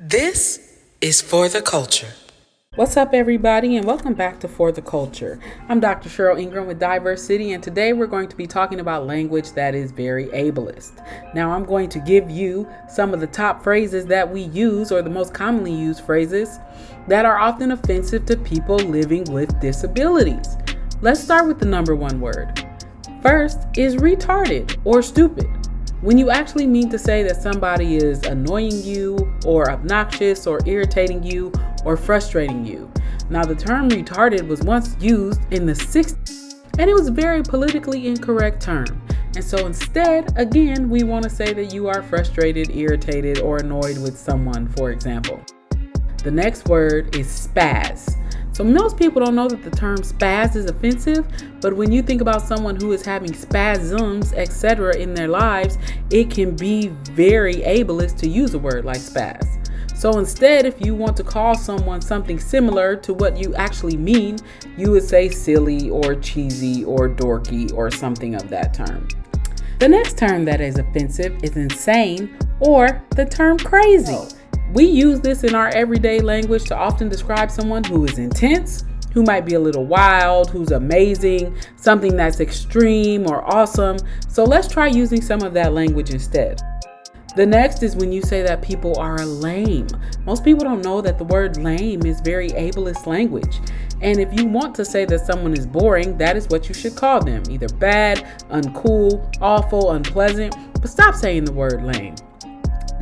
This is For the Culture. What's up, everybody, and welcome back to For the Culture. I'm Dr. Cheryl Ingram with Diversity, and today we're going to be talking about language that is very ableist. Now, I'm going to give you some of the top phrases that we use, or the most commonly used phrases, that are often offensive to people living with disabilities. Let's start with the number one word. First is retarded or stupid. When you actually mean to say that somebody is annoying you or obnoxious or irritating you or frustrating you. Now, the term retarded was once used in the 60s, and it was a very politically incorrect term. And so instead, again, we want to say that you are frustrated, irritated, or annoyed with someone, for example. The next word is spazz. So most people don't know that the term spazz is offensive, but when you think about someone who is having spasms, etc. in their lives, it can be very ableist to use a word like spazz. So instead, if you want to call someone something similar to what you actually mean, you would say silly or cheesy or dorky or something of that term. The next term that is offensive is insane, or the term crazy. We use this in our everyday language to often describe someone who is intense, who might be a little wild, who's amazing, something that's extreme or awesome. So let's try using some of that language instead. The next is when you say that people are lame. Most people don't know that the word lame is very ableist language. And if you want to say that someone is boring, that is what you should call them. Either bad, uncool, awful, unpleasant, but stop saying the word lame.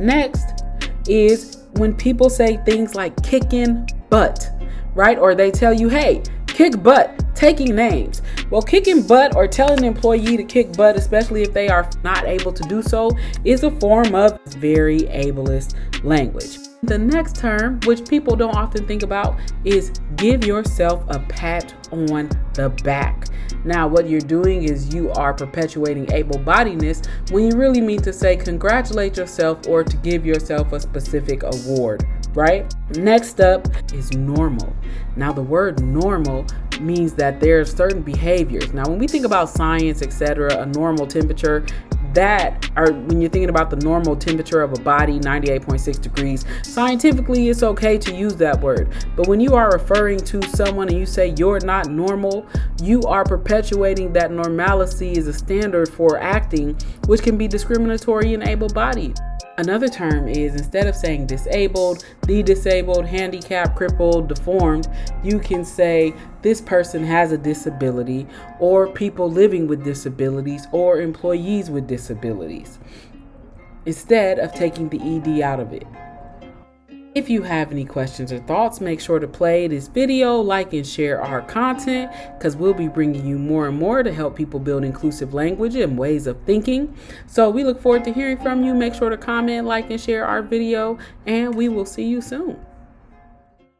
Next is when people say things like kicking butt, right? Or they tell you, hey, kick butt, taking names. Well, kicking butt or telling an employee to kick butt, especially if they are not able to do so, is a form of very ableist language. The next term, which people don't often think about, is give yourself a pat on the back. Now, what you're doing is you are perpetuating able-bodiedness when you really mean to say congratulate yourself or to give yourself a specific award, right? Next up is normal. Now, the word normal means that there are certain behaviors. Now, when we think about science, etc., a normal temperature, when you're thinking about the normal temperature of a body, 98.6 degrees, scientifically it's okay to use that word. But when you are referring to someone and you say you're not normal, you are perpetuating that normalcy is a standard for acting, which can be discriminatory and able-bodied. Another term is, instead of saying disabled, the disabled, handicapped, crippled, deformed, you can say this person has a disability, or people living with disabilities, or employees with disabilities, instead of taking the ED out of it. If you have any questions or thoughts, make sure to play this video, like and share our content, because we'll be bringing you more and more to help people build inclusive language and ways of thinking. So we look forward to hearing from you. Make sure to comment, like, and share our video, and we will see you soon.